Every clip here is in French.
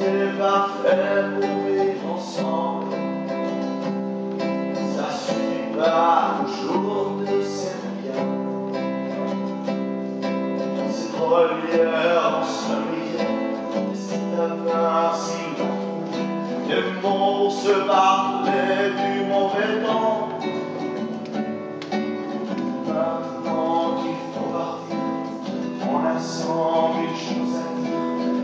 n'est pas fait pour vivre ensemble. Ça suffit pas toujours de s'aimer bien. C'est relière en soleil, c'est ta main si loin. Des mots pour se parler du mauvais temps. Maintenant qu'il faut partir, on a 100 000 choses à dire.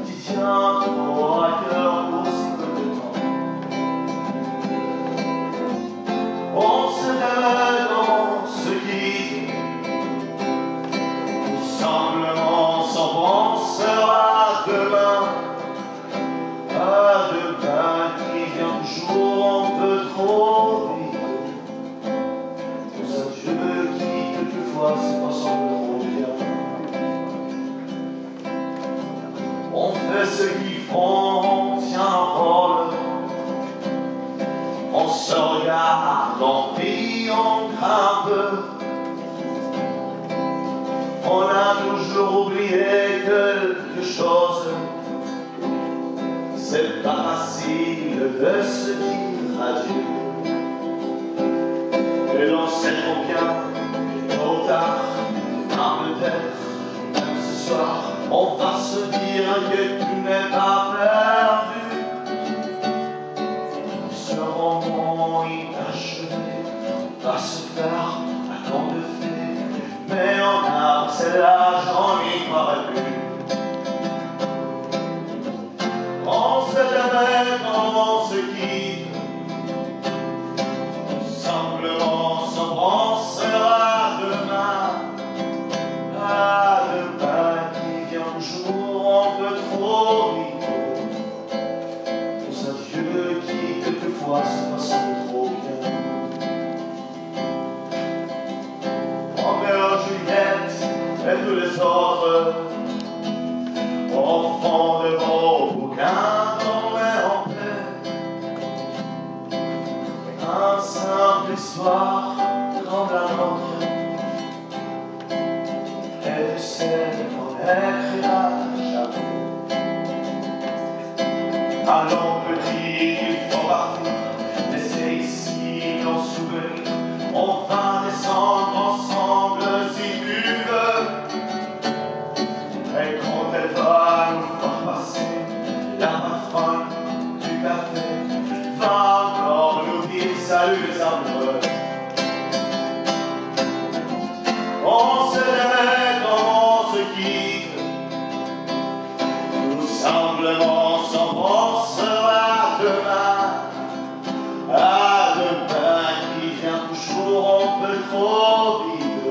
Tu tiens trop à cœur pour si peu de temps. On se lève, on se quitte. Tout simplement s'en pensera demain. À demain qui vient toujours un peu trop vite. Nos adieux qui quelquefois se passent un peu trop bien. On fait ce qu'ils font, on tient un rôle. On se regarde, on prie, on craint un peu. On a toujours oublié quelque chose. C'est pas facile de se dire adieu. Et l'on sait trop bien, tôt ou tard, peut-être, même ce soir, on va se dire que tout n'est pas perdu. Ce roman inachevé va se faire à tant de faits, mais en art, c'est l'âge, on n'y croirait plus. On sait jamais quand on se quitte, simplement s'embrassera demain. À demain qui vient toujours un peu trop vite. Aux adieux qui quelquefois se passent un peu trop bien. Roméo, Juliette et tous les autres, au fond de vos bouquins tombés en paix. Un simple histoire comme la nôtre, et celle qu'on n'écrira jamais. Allons petit, il faut partir, laissez ici nos souvenirs. On va descendre ensemble si tu veux. Et quand elle va nous faire passer la main folle du café, va encore nous dire salut les amoureux. On se lève, on se quitte, tout simplement s'embrassera demain. À demain qui vient toujours un peu trop vite.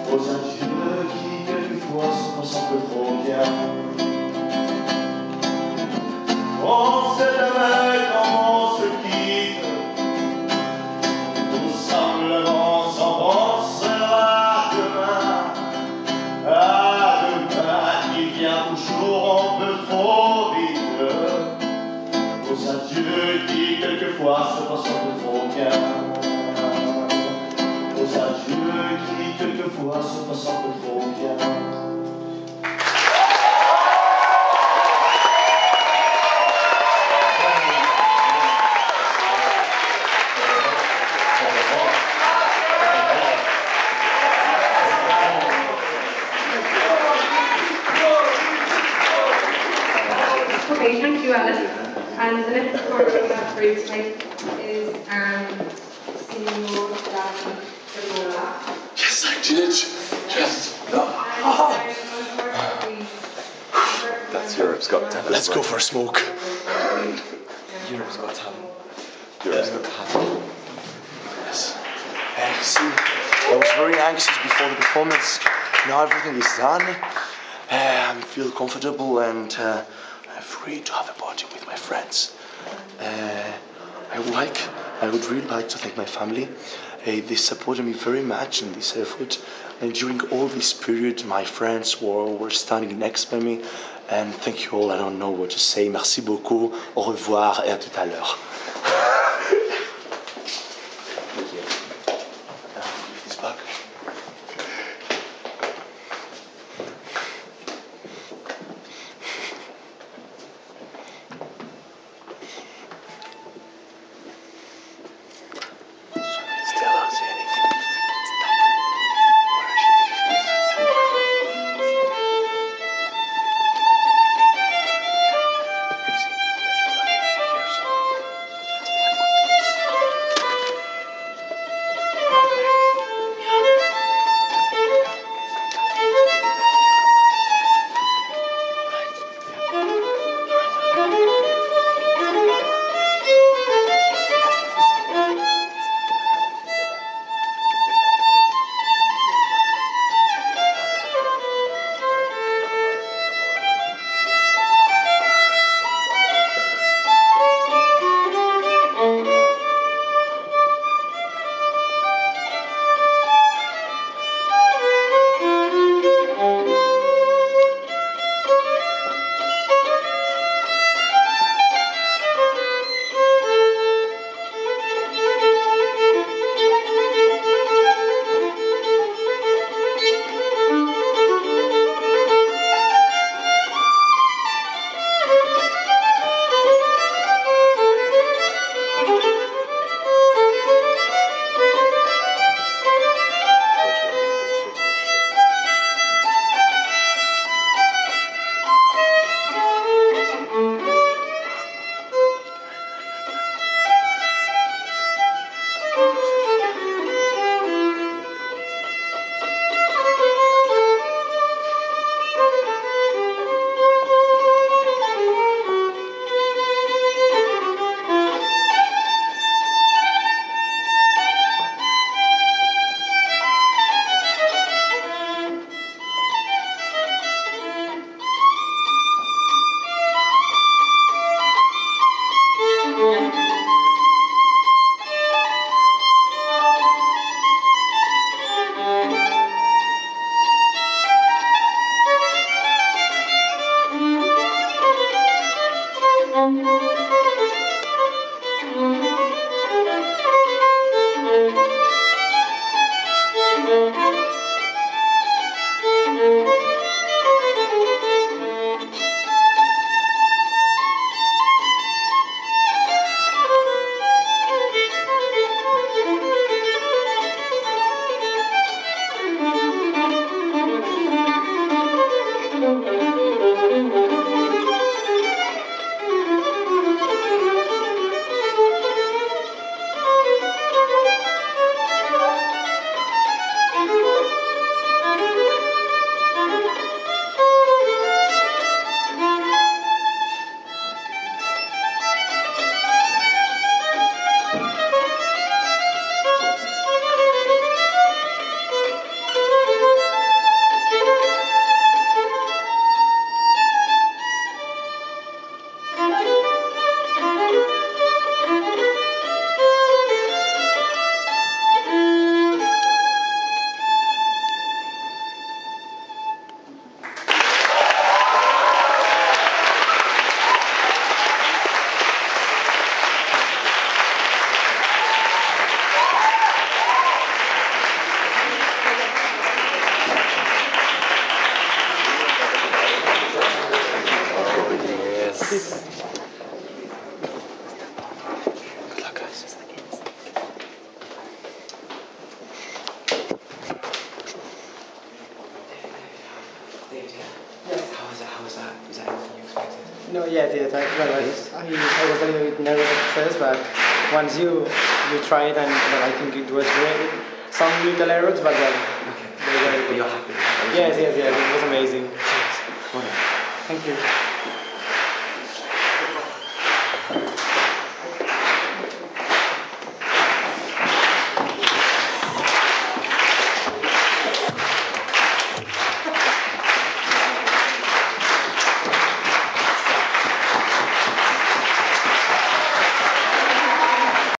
Aux adieux qui quelquefois se passent un peu trop bien. On sait jamais quand on se quitte, tout simplement s'embrassera demain. À demain qui vient toujours un peu trop vite. Aux adieux qui quelquefois se passent un peu trop bien. Aux adieux qui quelquefois se passent un peu trop bien. Okay, thank you, Alice. And the next performance we have for you tonight is Signor Favola. Yes, I did. Yes. That's Europe's Got Talent. Let's go for a smoke. Europe's Got Talent. Europe's Got Talent. Yes. See, I was very anxious before the performance. Now everything is done. I feel comfortable and I'm free to have a party with my friends. I would really like to thank my family. They supported me very much in this effort. And during all this period, my friends were standing next by me. And thank you all. I don't know what to say. Merci beaucoup. Au revoir et à tout à l'heure. Give this back. Good luck, guys. How was that? Was that anything you expected? No, yes. I was a little bit nervous at first, but once you try it, and well, I think it was great. Some little errors, but well, Okay. very But good. you're happy? Yes, it was amazing. Well done. Thank you.